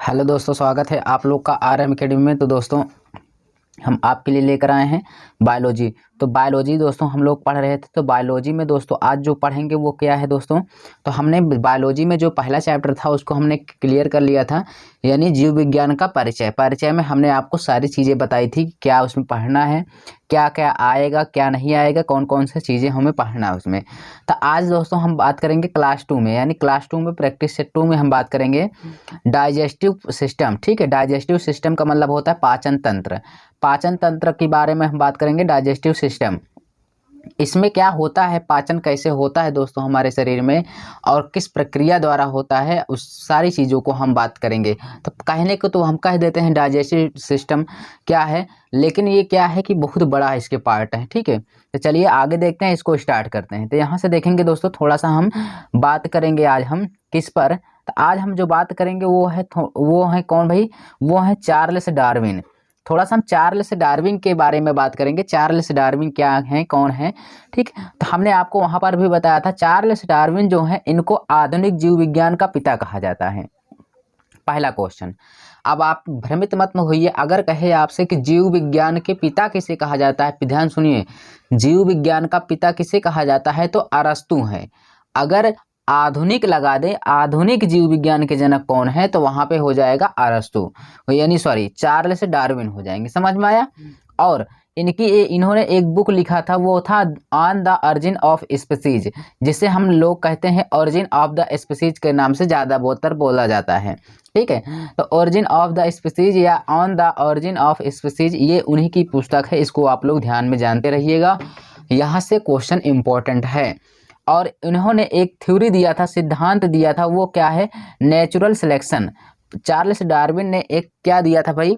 Hello दोस्तों, स्वागत है आप लोग का RM एकेडमी में। तो दोस्तों हम आपके लिए लेकर आए हैं बायोलॉजी। तो बायोलॉजी दोस्तों हम लोग पढ़ रहे थे। तो बायोलॉजी में दोस्तों आज जो पढ़ेंगे वो क्या है दोस्तों, तो हमने बायोलॉजी में जो पहला चैप्टर था उसको हमने क्लियर कर लिया था, यानी जीव विज्ञान का परिचय में हमने आपको सारी चीज़ें बताई थी क्या उसमें पढ़ना है, क्या क्या आएगा क्या नहीं आएगा, कौन कौन सी चीज़ें हमें पढ़ना है उसमें। तो आज दोस्तों हम बात करेंगे क्लास 2 में, यानी क्लास 2 में प्रैक्टिस सेट 2 में हम बात करेंगे डाइजेस्टिव सिस्टम। ठीक है, डाइजेस्टिव सिस्टम का मतलब होता है पाचन तंत्र। पाचन तंत्र के बारे में हम बात करेंगे, डाइजेस्टिव सिस्टम। इसमें क्या होता है, पाचन कैसे होता है दोस्तों हमारे शरीर में और किस प्रक्रिया द्वारा होता है, उस सारी चीज़ों को हम बात करेंगे। तो कहने को तो हम कह देते हैं डाइजेस्टिव सिस्टम क्या है, लेकिन ये क्या है कि बहुत बड़ा इसके पार्ट है। ठीक है, तो चलिए आगे देखते हैं, इसको स्टार्ट करते हैं। तो यहाँ से देखेंगे दोस्तों, थोड़ा सा हम बात करेंगे आज हम किस पर। तो आज हम जो बात करेंगे वो है कौन भाई, वो है चार्ल्स डार्विन। थोड़ा सा हम चार्ल्स डार्विन के बारे में बात करेंगे। चार्ल्स डार्विन क्या है, कौन है। ठीक, तो हमने आपको वहां पर भी बताया था चार्ल्स डार्विन जो है इनको आधुनिक जीव विज्ञान का पिता कहा जाता है। पहला क्वेश्चन, अब आप भ्रमित मत होइए अगर कहे आपसे कि जीव विज्ञान के पिता किसे कहा जाता है। ध्यान सुनिए, जीव विज्ञान का पिता किसे कहा जाता है, तो अरस्तु है। अगर आधुनिक लगा दे, आधुनिक जीव विज्ञान के जनक कौन है, तो वहां पे हो जाएगा अरस्तु, यानी सॉरी चार्ल्स डार्विन हो जाएंगे। समझ में आया। और इन्होंने एक बुक लिखा था, वो था on the origin of species, जिसे हम लोग कहते हैं ऑरिजिन ऑफ द स्पीसीज के नाम से ज़्यादा बेहतर बोला जाता है। ठीक है, तो ऑरिजिन ऑफ द स्पीसीज या on the origin of species ये उन्हीं की पुस्तक है। इसको आप लोग ध्यान में जानते रहिएगा, यहाँ से क्वेश्चन इंपॉर्टेंट है। और इन्होंने एक थ्योरी दिया था, सिद्धांत दिया था, वो क्या है, नेचुरल सिलेक्शन। चार्ल्स डार्विन ने एक क्या दिया था भाई,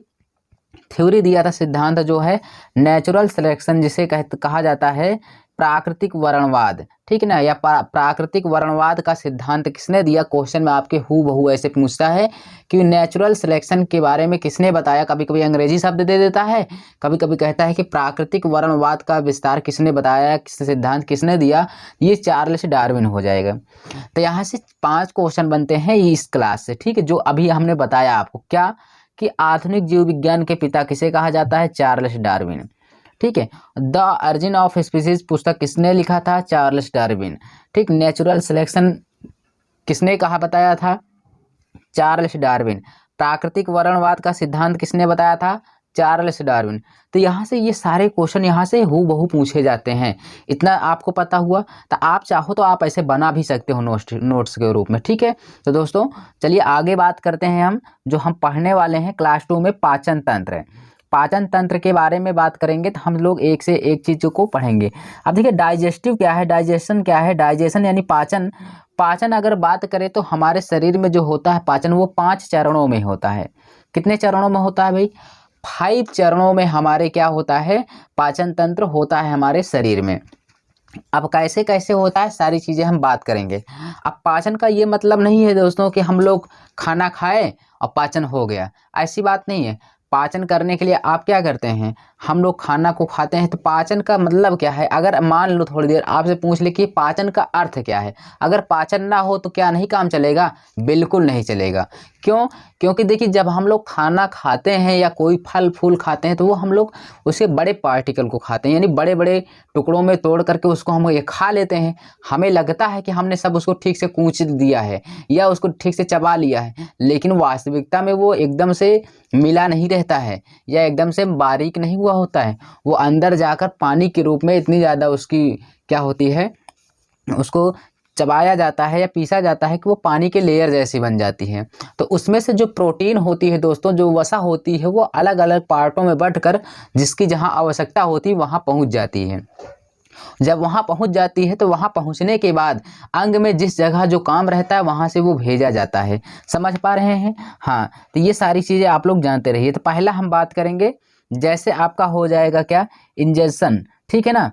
थ्योरी दिया था, सिद्धांत जो है नेचुरल सिलेक्शन, जिसे कहा जाता है प्राकृतिक वर्णवाद। ठीक है ना, या प्राकृतिक वर्णवाद का सिद्धांत किसने दिया। क्वेश्चन में आपके हूबहू ऐसे पूछता है कि नेचुरल सिलेक्शन के बारे में किसने बताया। कभी कभी अंग्रेजी शब्द दे देता है, कभी कभी कहता है कि प्राकृतिक वर्णवाद का विस्तार किसने बताया, सिद्धांत किसने दिया। ये चार्ल्स डार्विन हो जाएगा। तो यहाँ से 5 क्वेश्चन बनते हैं इस क्लास से। ठीक है, जो अभी हमने बताया आपको क्या कि आधुनिक जीव विज्ञान के पिता किसे कहा जाता है, चार्ल्स डार्विन। ठीक है, द ऑरिजिन ऑफ स्पीसीज पुस्तक किसने लिखा था, चार्ल्स डार्विन। ठीक, नेचुरल सिलेक्शन किसने कहा बताया था, चार्ल्स डार्विन। प्राकृतिक वर्णवाद का सिद्धांत किसने बताया था, चार्ल्स डार्विन। तो यहाँ से ये सारे क्वेश्चन यहाँ से हूबहू पूछे जाते हैं। इतना आपको पता हुआ, तो आप चाहो तो आप ऐसे बना भी सकते हो नोट्स के रूप में। ठीक है, तो दोस्तों चलिए आगे बात करते हैं। हम जो हम पढ़ने वाले हैं क्लास 2 में पाचन तंत्र, पाचन तंत्र के बारे में बात करेंगे। तो हम लोग एक से एक चीज़ों को पढ़ेंगे। अब देखिए डाइजेस्टिव क्या है, डाइजेशन क्या है। डाइजेशन यानी पाचन। पाचन अगर बात करें तो हमारे शरीर में जो होता है पाचन, वो 5 चरणों में होता है। कितने चरणों में होता है भाई, 5 चरणों में हमारे क्या होता है, पाचन तंत्र होता है हमारे शरीर में। अब कैसे कैसे होता है सारी चीज़ें हम बात करेंगे। अब पाचन का ये मतलब नहीं है दोस्तों कि हम लोग खाना खाएं और पाचन हो गया, ऐसी बात नहीं है। पाचन करने के लिए आप क्या करते हैं, हम लोग खाना को खाते हैं। तो पाचन का मतलब क्या है, अगर मान लो थोड़ी देर आपसे पूछ ले कि पाचन का अर्थ क्या है, अगर पाचन ना हो तो क्या नहीं काम चलेगा, बिल्कुल नहीं चलेगा। क्यों, क्योंकि देखिए जब हम लोग खाना खाते हैं या कोई फल फूल खाते हैं तो वो हम लोग उसके बड़े पार्टिकल को खाते हैं, यानी बड़े बड़े टुकड़ों में तोड़ करके उसको हम ये खा लेते हैं। हमें लगता है कि हमने सब उसको ठीक से कूच दिया है या उसको ठीक से चबा लिया है, लेकिन वास्तविकता में वो एकदम से मिला नहीं रहता है या एकदम से बारीक नहीं हुआ होता है। वो अंदर जाकर पानी के रूप में इतनी ज़्यादा उसकी क्या होती है, उसको चबाया जाता है या पीसा जाता है कि वो पानी के लेयर जैसी बन जाती है। तो उसमें से जो प्रोटीन होती है दोस्तों, जो वसा होती है, वो अलग अलग पार्टों में बंटकर जिसकी जहाँ आवश्यकता होती है वहाँ पहुँच जाती है। जब वहाँ पहुँच जाती है तो वहाँ पहुँचने के बाद अंग में जिस जगह जो काम रहता है वहाँ से वो भेजा जाता है। समझ पा रहे हैं। हाँ, तो ये सारी चीज़ें आप लोग जानते रहिए। तो पहला हम बात करेंगे, जैसे आपका हो जाएगा क्या, इंजेक्शन। ठीक है ना,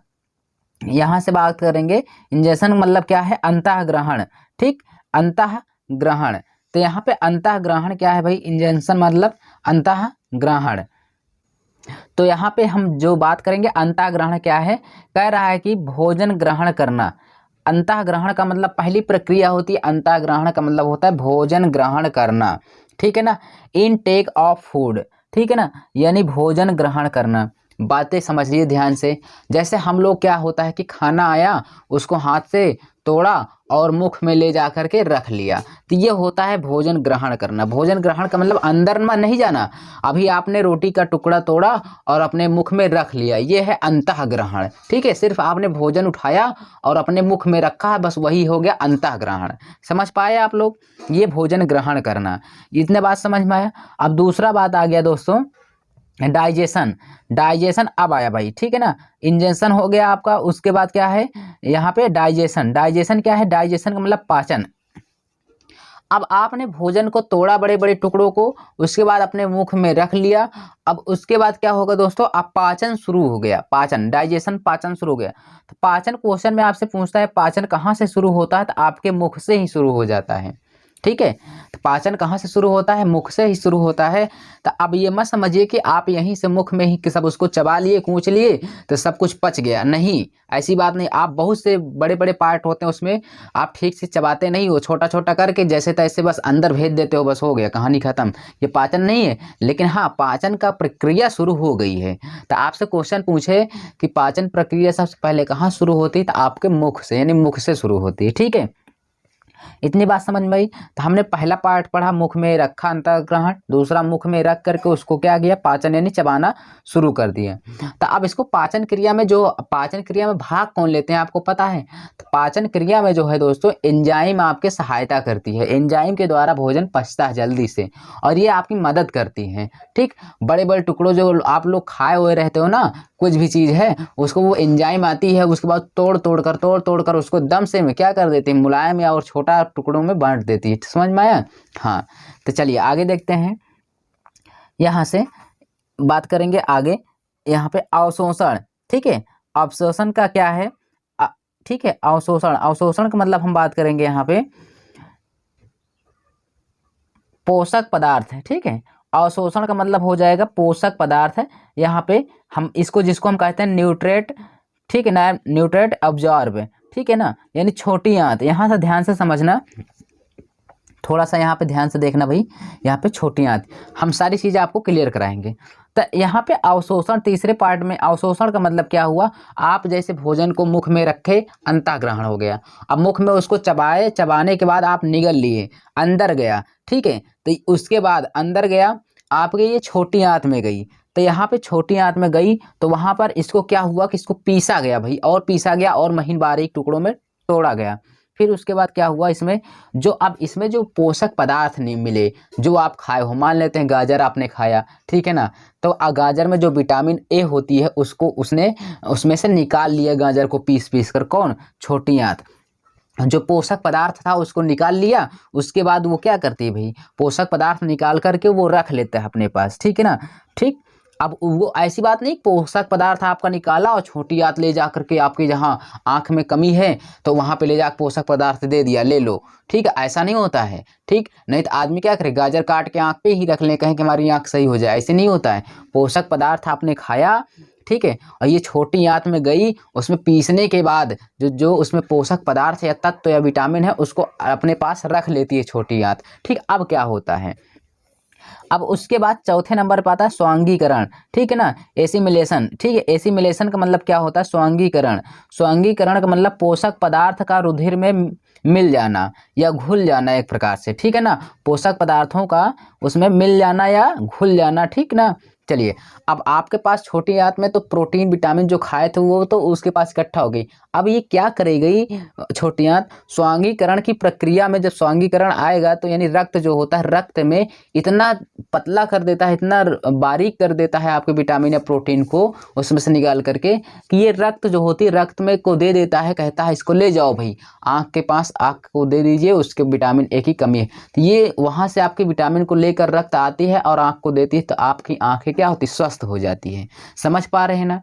यहाँ से बात करेंगे इंजेक्शन मतलब क्या है, अंतःग्रहण। ठीक, अंतःग्रहण। तो यहाँ पे अंतःग्रहण क्या है भाई, इंजेक्शन मतलब अंतःग्रहण। तो यहाँ पे हम जो बात करेंगे अंतःग्रहण क्या है, कह रहा है कि भोजन ग्रहण करना। अंतःग्रहण का मतलब पहली प्रक्रिया होती है, अंतःग्रहण का मतलब होता है भोजन ग्रहण करना। ठीक है ना। इनटेक ऑफ फूड, ठीक है ना, यानी भोजन ग्रहण करना। बातें समझिए ध्यान से। जैसे हम लोग क्या होता है कि खाना आया, उसको हाथ से तोड़ा और मुख में ले जा करके रख लिया, तो ये होता है भोजन ग्रहण करना। भोजन ग्रहण का मतलब अंदर में नहीं जाना। अभी आपने रोटी का टुकड़ा तोड़ा और अपने मुख में रख लिया, ये है अंतः ग्रहण। ठीक है, सिर्फ आपने भोजन उठाया और अपने मुख में रखा है, बस वही हो गया अंतः ग्रहण। समझ पाए आप लोग, ये भोजन ग्रहण करना। इतने बात समझ में आया। अब दूसरा बात आ गया दोस्तों, डाइजेशन। डाइजेशन अब आया भाई, ठीक है ना। इंजेक्शन हो गया आपका, उसके बाद क्या है यहाँ पे डाइजेशन। डाइजेशन क्या है, डाइजेशन का मतलब पाचन। अब आपने भोजन को तोड़ा बड़े बड़े टुकड़ों को, उसके बाद अपने मुख में रख लिया। अब उसके बाद क्या होगा दोस्तों, अब पाचन शुरू हो गया। पाचन, डाइजेशन, पाचन शुरू हो गया। तो पाचन क्वेश्चन में आपसे पूछता है पाचन कहाँ से शुरू होता है, तो आपके मुख से ही शुरू हो जाता है। ठीक है, तो पाचन कहाँ से शुरू होता है, मुख से ही शुरू होता है। तो अब ये मत समझिए कि आप यहीं से मुख में ही सब उसको चबा लिए, कूच लिए तो सब कुछ पच गया, नहीं, ऐसी बात नहीं। आप बहुत से बड़े बड़े पार्ट होते हैं, उसमें आप ठीक से चबाते नहीं हो, छोटा छोटा करके जैसे तैसे बस अंदर भेज देते हो, बस हो गया, कहानी खत्म। ये पाचन नहीं है। लेकिन हाँ, पाचन का प्रक्रिया शुरू हो गई है। तो आपसे क्वेश्चन पूछे कि पाचन प्रक्रिया सबसे पहले कहाँ शुरू होती है, तो आपके मुख से, यानी मुख से शुरू होती है। ठीक है, इतनी बात समझ में आई। तो हमने पहला पार्ट पढ़ा, मुख में रखा अंतःग्रहण, दूसरा मुख में रख करके उसको क्या किया, पाचन यानी चबाना शुरू कर दिया। तो अब इसको पाचन क्रिया में, जो पाचन क्रिया में भाग कौन लेते हैं आपको पता है। तो पाचन क्रिया में जो है दोस्तों, एंजाइम आपके सहायता करती है। एंजाइम के द्वारा भोजन पचता है जल्दी से, और ये आपकी मदद करती है। ठीक, बड़े बड़े टुकड़ों जो आप लोग खाए हुए रहते हो ना, कुछ भी चीज़ है, उसको वो एंजाइम आती है, उसके बाद तोड़ तोड़ कर उसको दम से में क्या कर देती है, मुलायम या और छोटा टुकड़ों में बांट देती है। समझ में आया। हाँ, तो चलिए आगे देखते हैं। यहाँ से बात करेंगे आगे, यहाँ पे अवशोषण। ठीक है, अवशोषण का क्या है, ठीक है, अवशोषण, अवशोषण का मतलब हम बात करेंगे यहाँ पे पोषक पदार्थ है। ठीक है, अवशोषण का मतलब हो जाएगा पोषक पदार्थ है। यहाँ पे हम इसको, जिसको हम कहते हैं न्यूट्रेट, ठीक है ना, न्यूट्रेट अब्जॉर्ब, ठीक है ना, यानी छोटी आंत। यहाँ से ध्यान से समझना, थोड़ा सा यहाँ पे ध्यान से देखना भाई, यहाँ पे छोटी आंत, हम सारी चीज़ें आपको क्लियर कराएंगे। तो यहाँ पे अवशोषण, तीसरे पार्ट में अवशोषण का मतलब क्या हुआ, आप जैसे भोजन को मुख में रखे, अंतःग्रहण हो गया। अब मुख में उसको चबाए, चबाने के बाद आप निगल लिए, अंदर गया। ठीक है, तो उसके बाद अंदर गया, आपके ये छोटी आंत में गई। तो यहाँ पे छोटी आंत में गई, तो वहाँ पर इसको क्या हुआ कि इसको पीसा गया भाई, और पीसा गया और महीन बारीक टुकड़ों में तोड़ा गया। फिर उसके बाद क्या हुआ, इसमें जो, अब इसमें जो पोषक पदार्थ नहीं मिले जो आप खाए हो, मान लेते हैं गाजर आपने खाया, ठीक है ना, तो गाजर में जो विटामिन ए होती है उसको उसने उसमें से निकाल लिया, गाजर को पीस पीस कर, कौन, छोटी आंत। जो पोषक पदार्थ था उसको निकाल लिया, उसके बाद वो क्या करती है भाई, पोषक पदार्थ निकाल करके वो रख लेता है अपने पास। ठीक है ना। ठीक, अब वो ऐसी बात नहीं, पोषक पदार्थ आपका निकाला और छोटी आंत ले जा करके आपके जहाँ आँख में कमी है तो वहाँ पे ले जा पोषक पदार्थ दे दिया, ले लो। ठीक है, ऐसा नहीं होता है। ठीक, नहीं तो आदमी क्या करे, गाजर काट के आँख पे ही रख ले, कहें कि हमारी आँख सही हो जाए, ऐसे नहीं होता है। पोषक पदार्थ आपने खाया, ठीक है, और ये छोटी आंत में गई, उसमें पीसने के बाद जो जो उसमें पोषक पदार्थ या तत्व या विटामिन है उसको अपने पास रख लेती है छोटी आंत। ठीक, अब क्या होता है, अब उसके बाद चौथे नंबर पर आता है स्वांगीकरण। ठीक है ना, एसिमिलेशन। ठीक है, एसिमिलेशन का मतलब क्या होता है, स्वांगीकरण। स्वांगीकरण का मतलब पोषक पदार्थ का रुधिर में मिल जाना या घुल जाना एक प्रकार से। ठीक है ना, पोषक पदार्थों का उसमें मिल जाना या घुल जाना। ठीक ना, चलिए, अब आपके पास छोटी आंत में तो प्रोटीन विटामिन जो खाए थे वो तो उसके पास इकट्ठा हो गई। अब ये क्या करेगी छोटी आंत, स्वांगीकरण की प्रक्रिया में जब स्वांगीकरण आएगा तो यानी रक्त जो होता है, रक्त में इतना पतला कर देता है, इतना बारीक कर देता है आपके विटामिन या प्रोटीन को उसमें से निकाल करके, कि ये रक्त जो होती है रक्त में को दे देता है, कहता है इसको ले जाओ भाई आँख के पास, आँख को दे दीजिए, उसके विटामिन ए की कमी है। तो ये वहाँ से आपके विटामिन को लेकर रक्त आती है और आँख को देती है, तो आपकी आँखें क्या होती, स्वस्थ हो जाती है। समझ पा रहे हैं ना।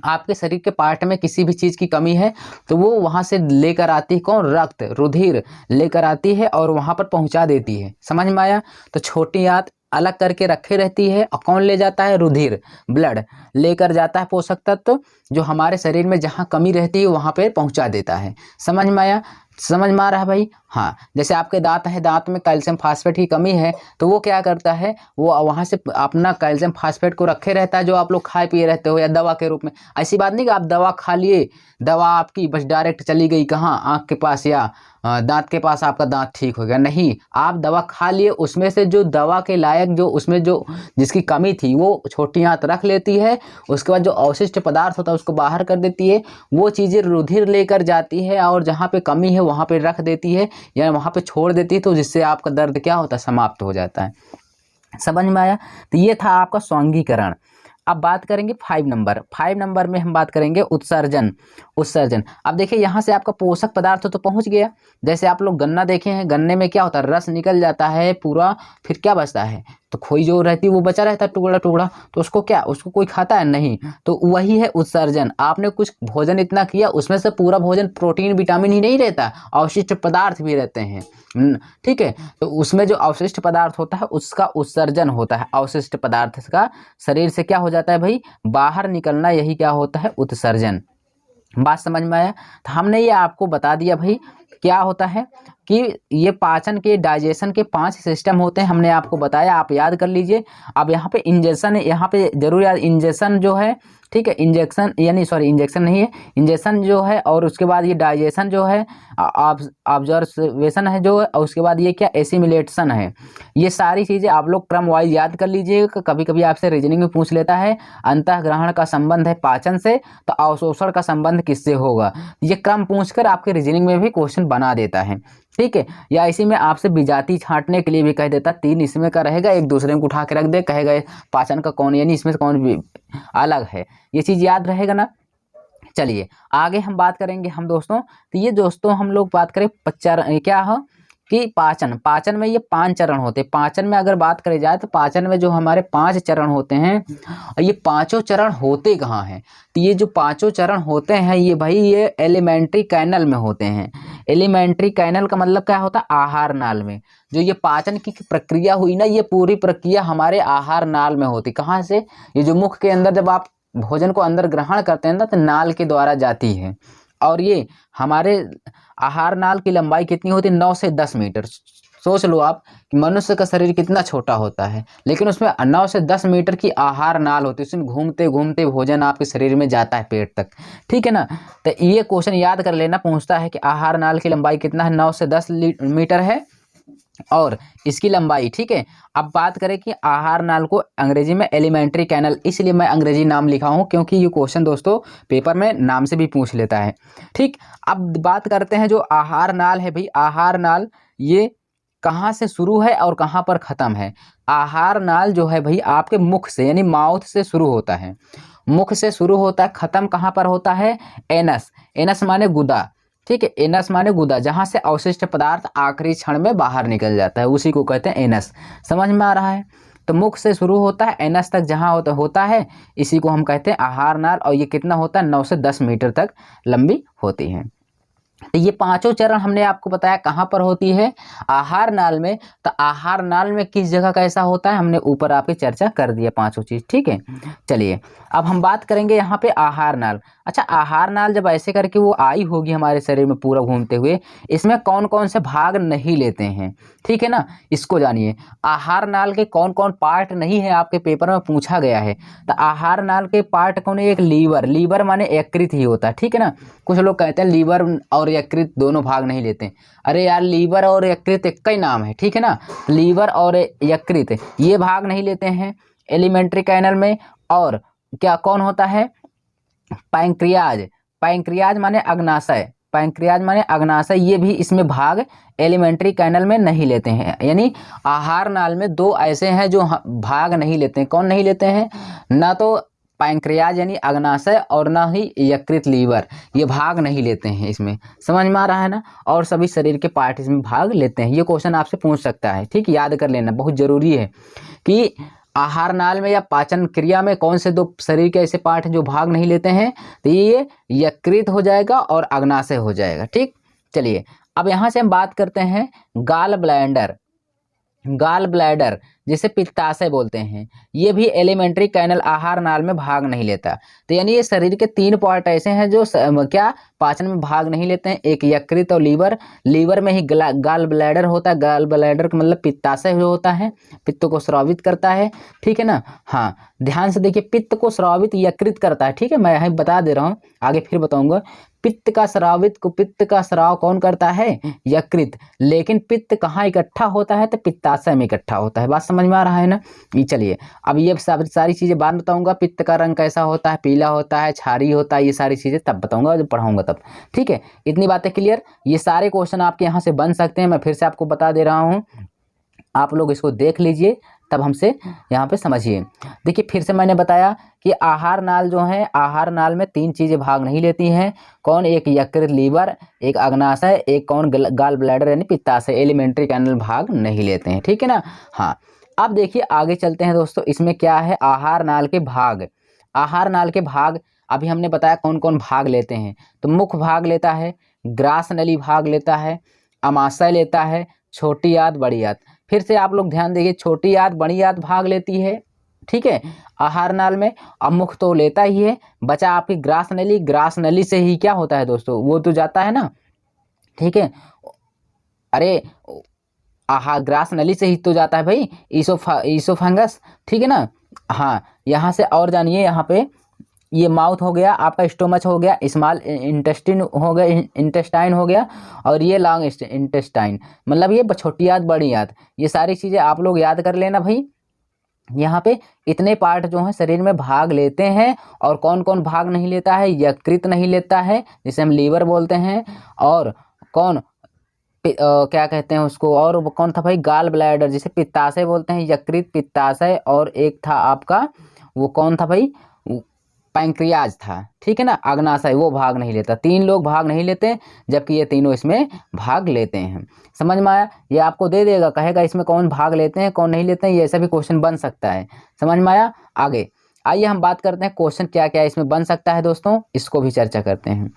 आपके शरीर के पार्ट में किसी भी चीज़ की कमी है तो वो वहाँ से लेकर आती है, कौन, रक्त, रुधिर लेकर आती है और वहाँ पर पहुँचा देती है। समझ में आया। तो छोटी आंत अलग करके रखे रहती है और कौन ले जाता है, रुधिर, ब्लड लेकर जाता है पोषक तत्व जो हमारे शरीर में जहाँ कमी रहती है वहाँ पे पहुँचा देता है। समझ में आया, समझ में आ रहा है भाई। हाँ, जैसे आपके दांत है, दांत में कैल्शियम फास्फेट की कमी है, तो वो क्या करता है, वो वहाँ से अपना कैल्शियम फास्फेट को रखे रहता है, जो आप लोग खाए पिए रहते हो या दवा के रूप में। ऐसी बात नहीं कि आप दवा खा लिए, दवा आपकी बस डायरेक्ट चली गई कहाँ, आँख के पास या दांत के पास, आपका दांत ठीक हो गया। नहीं, आप दवा खा लिए, उसमें से जो दवा के लायक जो उसमें जो जिसकी कमी थी वो छोटी आंत रख लेती है, उसके बाद जो अवशिष्ट पदार्थ होता है उसको बाहर कर देती है, वो चीज़ें रुधिर लेकर जाती है और जहाँ पे कमी है वहाँ पे रख देती है या वहाँ पे छोड़ देती है, तो जिससे आपका दर्द क्या होता है, समाप्त हो जाता है। समझ में आया? तो ये था आपका स्वांगीकरण। अब बात करेंगे 5 नंबर। 5 नंबर में हम बात करेंगे उत्सर्जन। उत्सर्जन, अब देखिए यहाँ से आपका पोषक पदार्थ तो पहुँच गया। जैसे आप लोग गन्ना देखे हैं, गन्ने में क्या होता है, रस निकल जाता है पूरा, फिर क्या बचता है, तो खोई जो रहती है वो बचा रहता है टुकड़ा टुकड़ा, तो उसको क्या, उसको कोई खाता है नहीं, तो वही है उत्सर्जन। आपने कुछ भोजन इतना किया, उसमें से पूरा भोजन प्रोटीन विटामिन ही नहीं रहता, अवशिष्ट पदार्थ भी रहते हैं, ठीक है, तो उसमें जो अवशिष्ट पदार्थ होता है उसका उत्सर्जन होता है। अवशिष्ट पदार्थ का शरीर से क्या हो जाता है भाई, बाहर निकलना, यही क्या होता है, उत्सर्जन। बात समझ में आया? तो हमने ये आपको बता दिया भाई क्या होता है कि ये पाचन के, डाइजेशन के 5 सिस्टम होते हैं, हमने आपको बताया, आप याद कर लीजिए। अब यहाँ पे इंजेक्शन है, यहाँ पे जरूर याद, इंजेक्शन जो है, ठीक है, इंजेक्शन यानी सॉरी इंजेक्शन नहीं है, इंजेक्शन जो है, और उसके बाद ये डाइजेशन जो है, ऑब्जर्वेशन है जो है, और उसके बाद ये क्या, एसिमिलेशन है। ये सारी चीज़ें आप लोग क्रम वाइज याद कर लीजिएगा। कभी कभी आपसे रीजनिंग में पूछ लेता है, अंतःग्रहण का संबंध है पाचन से, तो अवशोषण का संबंध किससे होगा, ये क्रम पूछकर आपके रीजनिंग में भी क्वेश्चन बना देता है, ठीक है। या इसी में आपसे विजाति छांटने के लिए भी कह देता, 3 इसमें का रहेगा, एक दूसरे में उठा के रख दे, कहेगा पाचन का कौन, यानी इसमें से कौन भी अलग है, ये चीज़ याद रहेगा ना। चलिए आगे हम बात करेंगे हम दोस्तों, तो ये दोस्तों हम लोग बात करें क्या है कि पाचन, पाचन में ये 5 चरण होते हैं। पाचन में अगर बात करी जाए तो पाचन में जो हमारे 5 चरण होते हैं, ये पांचों चरण होते कहाँ हैं, तो ये जो पांचों चरण होते हैं ये भाई ये एलिमेंट्री कैनल में होते हैं। एलिमेंट्री कैनल का मतलब क्या होता है, आहार नाल में। जो ये पाचन की प्रक्रिया हुई ना, ये पूरी प्रक्रिया हमारे आहार नाल में होती। कहाँ से, ये जो मुख के अंदर जब आप भोजन को अंदर ग्रहण करते हैं ना, तो नाल के द्वारा जाती है। और ये हमारे आहार नाल की लंबाई कितनी होती है, 9 से 10 मीटर। सोच लो आप कि मनुष्य का शरीर कितना छोटा होता है, लेकिन उसमें 9 से 10 मीटर की आहार नाल होती है, उसमें घूमते घूमते भोजन आपके शरीर में जाता है पेट तक, ठीक है ना। तो ये क्वेश्चन याद कर लेना, पूछता है कि आहार नाल की लंबाई कितना है, 9 से 10 मीटर है और इसकी लंबाई, ठीक है। अब बात करें कि आहार नाल को अंग्रेजी में एलिमेंट्री कैनल, इसलिए मैं अंग्रेजी नाम लिखा हूं क्योंकि ये क्वेश्चन दोस्तों पेपर में नाम से भी पूछ लेता है, ठीक। अब बात करते हैं जो आहार नाल है भाई, आहार नाल ये कहाँ से शुरू है और कहाँ पर ख़त्म है। आहार नाल जो है भाई आपके मुख से यानी माउथ से शुरू होता है, मुख से शुरू होता है, ख़त्म कहाँ पर होता है, एनस। एनस माने गुदा, ठीक है, एनस माने गुदा, जहाँ से अवशिष्ट पदार्थ आखिरी क्षण में बाहर निकल जाता है, उसी को कहते हैं एनस। समझ में आ रहा है? तो मुख से शुरू होता है, एनस तक जहाँ होता है, इसी को हम कहते हैं आहार नाल। और ये कितना होता है, 9 से 10 मीटर तक लंबी होती है। तो ये पांचों चरण हमने आपको बताया कहाँ पर होती है, आहार नाल में। तो आहार नाल में किस जगह कैसा होता है, हमने ऊपर आपकी चर्चा कर दिया पांचों चीज, ठीक है। चलिए अब हम बात करेंगे यहाँ पे आहार नाल। अच्छा, आहार नाल जब ऐसे करके वो आई होगी हमारे शरीर में पूरा घूमते हुए, इसमें कौन कौन से भाग नहीं लेते हैं, ठीक है ना, इसको जानिए। आहार नाल के कौन कौन पार्ट नहीं है, आपके पेपर में पूछा गया है। तो आहार नाल के पार्ट कौन है, एक लीवर, लीवर माने यकृत ही होता है, ठीक है ना। कुछ लोग कहते हैं लीवर और यकृत दोनों भाग नहीं लेते, अरे यार लीवर और यकृत एक ही नाम है, ठीक है ना। लीवर और यकृत ये भाग नहीं लेते हैं एलिमेंट्री कैनल में। और क्या कौन होता है, पैंक्रियाज, पैंक्रियाज माने अग्नाशय, पैंक्रियाज माने अग्नाशय, ये भी इसमें भाग एलिमेंट्री कैनल में नहीं लेते हैं। यानी आहार नाल में 2 ऐसे हैं जो भाग नहीं लेते हैं। कौन नहीं लेते हैं, ना तो पैंक्रियाज यानी अग्नाशय और ना ही यकृत लीवर, ये भाग नहीं लेते हैं इसमें। समझ में आ रहा है ना। और सभी शरीर के पार्ट इसमें भाग लेते हैं। ये क्वेश्चन आपसे पूछ सकता है, ठीक, याद कर लेना, बहुत जरूरी है कि आहार नाल में या पाचन क्रिया में कौन से 2 शरीर के ऐसे पार्ट हैं जो भाग नहीं लेते हैं। तो ये यकृत हो जाएगा और अग्नाशय हो जाएगा, ठीक। चलिए अब यहाँ से हम बात करते हैं गाल ब्लैंडर। गाल ब्लैडर जिसे पित्ताशय बोलते हैं, ये भी एलिमेंट्री कैनल आहार नाल में भाग नहीं लेता। तो यानी ये शरीर के 3 पार्ट ऐसे हैं जो क्या पाचन में भाग नहीं लेते हैं। एक यकृत और लीवर, लीवर में ही गाल ब्लैडर होता है। गाल ब्लैडर का मतलब पित्ताशय जो होता है, पित्त को स्रावित करता है, ठीक है ना। हाँ, ध्यान से देखिए, पित्त को स्रावित यकृत करता है, ठीक है, मैं यहाँ बता दे रहा हूँ, आगे फिर बताऊंगा। पित्त का स्राव कौन करता है? यकृत। लेकिन पित्त कहाँ इकट्ठा होता है? तो पित्ताशय में इकट्ठा होता है। बात समझ में आ रहा है ना? ये चलिए, अब ये सब सारी चीजें बाद में बताऊंगा। पित्त का रंग कैसा होता है? पीला होता है, क्षारीय होता है, ये सारी चीजें तब बताऊंगा जब पढ़ाऊंगा तब, ठीक है। इतनी बातें क्लियर। ये सारे क्वेश्चन आपके यहाँ से बन सकते हैं, मैं फिर से आपको बता दे रहा हूँ, आप लोग इसको देख लीजिए तब हमसे यहाँ पे समझिए। देखिए, फिर से मैंने बताया कि आहार नाल जो है, आहार नाल में 3 चीज़ें भाग नहीं लेती हैं। कौन? एक यकृत लीवर, एक अग्नाशय, एक कौन गाल ब्लैडर यानी पित्ताशय, एलिमेंट्री कैनल भाग नहीं लेते हैं, ठीक है ना। हाँ, अब देखिए आगे चलते हैं दोस्तों। इसमें क्या है? आहार नाल के भाग। आहार नाल के भाग अभी हमने बताया कौन कौन भाग लेते हैं। तो मुख भाग लेता है, ग्रास नली भाग लेता है, अमाशय लेता है, छोटी आंत बड़ी आंत। फिर से आप लोग ध्यान देखिए, छोटी आंत बड़ी आंत भाग लेती है, ठीक है, आहार नाल में। अब मुख तो लेता ही है, बचा आपकी ग्रास नली। ग्रास नली से ही क्या होता है दोस्तों? वो तो जाता है ना, ठीक है। अरे ग्रास नली से ही तो जाता है भाई ईसोफंगस, ठीक है ना। हाँ, यहाँ से और जानिए, यहाँ पे ये माउथ हो गया, आपका स्टोमच हो गया, स्मॉल इंटेस्टिन हो गया, इंटेस्टाइन हो गया, और ये लॉन्ग इंटेस्टाइन, मतलब ये छोटी आंत बड़ी आंत। ये सारी चीज़ें आप लोग याद कर लेना भाई। यहाँ पे इतने पार्ट जो हैं शरीर में भाग लेते हैं, और कौन कौन भाग नहीं लेता है? यकृत नहीं लेता है, जिसे हम लीवर बोलते हैं, और कौन क्या कहते हैं उसको, और वो कौन था भाई? गाल ब्लैडर जिसे पित्ताशय बोलते हैं। यकृत, पित्ताशय, और एक था आपका वो कौन था भाई? पैंक्रियाज था, ठीक है ना। अग्नाशय वो भाग नहीं लेता। 3 लोग भाग नहीं लेते, जबकि ये तीनों इसमें भाग लेते हैं। समझ में आया? ये आपको दे देगा, कहेगा इसमें कौन भाग लेते हैं कौन नहीं लेते हैं, ये ऐसा भी क्वेश्चन बन सकता है। समझ में आया? आगे आइए हम बात करते हैं क्वेश्चन क्या क्या इसमें बन सकता है दोस्तों, इसको भी चर्चा करते हैं।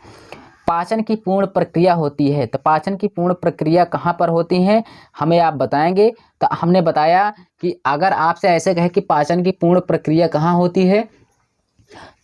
पाचन की पूर्ण प्रक्रिया होती है, तो पाचन की पूर्ण प्रक्रिया कहाँ पर होती है हमें आप बताएंगे। तो हमने बताया कि अगर आपसे ऐसे कहे कि पाचन की पूर्ण प्रक्रिया कहाँ होती है,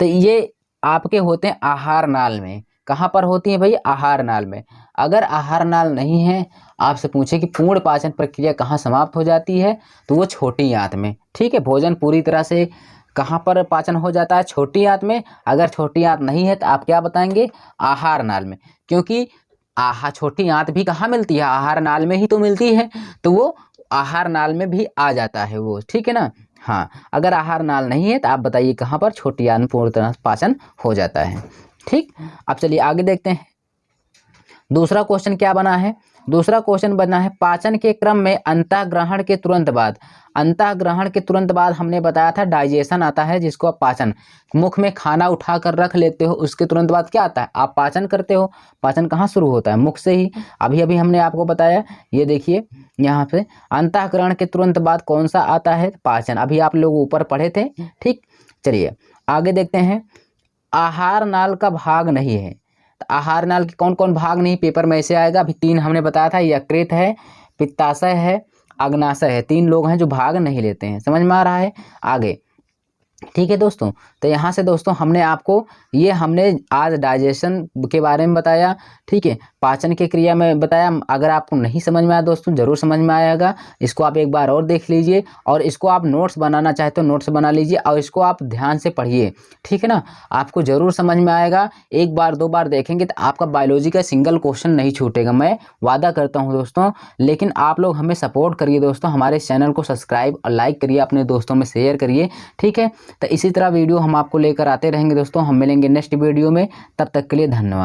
तो ये आपके होते हैं आहार नाल में। कहाँ पर होती है भाई? आहार नाल में। अगर आहार नाल नहीं है, आपसे पूछे कि पूर्ण पाचन प्रक्रिया कहाँ समाप्त हो जाती है, तो वो छोटी आंत में, ठीक है। भोजन पूरी तरह से कहाँ पर पाचन हो जाता है? छोटी आंत में। अगर छोटी आंत नहीं है तो आप क्या बताएंगे? आहार नाल में, क्योंकि छोटी आंत भी कहाँ मिलती है? आहार नाल में ही तो मिलती है, तो वो आहार नाल में भी आ जाता है वो, ठीक है ना। हाँ, अगर आहार नाल नहीं है तो आप बताइए कहाँ पर छोटी आंत में पूर्ण तरह पाचन हो जाता है, ठीक। अब चलिए आगे देखते हैं, दूसरा क्वेश्चन क्या बना है। दूसरा क्वेश्चन बना है पाचन के क्रम में अंतःग्रहण के तुरंत बाद। अंतःग्रहण के तुरंत बाद हमने बताया था डाइजेशन आता है, जिसको आप पाचन, मुख में खाना उठाकर रख लेते हो, उसके तुरंत बाद क्या आता है? आप पाचन करते हो। पाचन कहाँ शुरू होता है? मुख से ही। अभी अभी हमने आपको बताया, ये देखिए यहाँ पे अंतःग्रहण के तुरंत बाद कौन सा आता है? पाचन। अभी आप लोग ऊपर पढ़े थे, ठीक। चलिए आगे देखते हैं, आहार नाल का भाग नहीं है। तो आहार नाल के कौन कौन भाग नहीं, पेपर में ऐसे आएगा। अभी 3 हमने बताया था, यकृत है, पित्ताशय है, अग्नाशय है। 3 लोग हैं जो भाग नहीं लेते हैं। समझ में आ रहा है? आगे ठीक है दोस्तों। तो यहाँ से दोस्तों हमने आपको ये हमने आज डाइजेशन के बारे में बताया, ठीक है, पाचन की क्रिया में बताया। अगर आपको नहीं समझ में आया दोस्तों, ज़रूर समझ में आएगा। इसको आप एक बार और देख लीजिए, और इसको आप नोट्स बनाना चाहे तो नोट्स बना लीजिए, और इसको आप ध्यान से पढ़िए, ठीक है ना। आपको ज़रूर समझ में आएगा। एक बार 2 बार देखेंगे तो आपका बायोलॉजी का सिंगल क्वेश्चन नहीं छूटेगा, मैं वादा करता हूँ दोस्तों। लेकिन आप लोग हमें सपोर्ट करिए दोस्तों, हमारे चैनल को सब्सक्राइब और लाइक करिए, अपने दोस्तों में शेयर करिए, ठीक है। तो इसी तरह वीडियो हम आपको लेकर आते रहेंगे दोस्तों। हम मिलेंगे नेक्स्ट वीडियो में, तब तक के लिए धन्यवाद।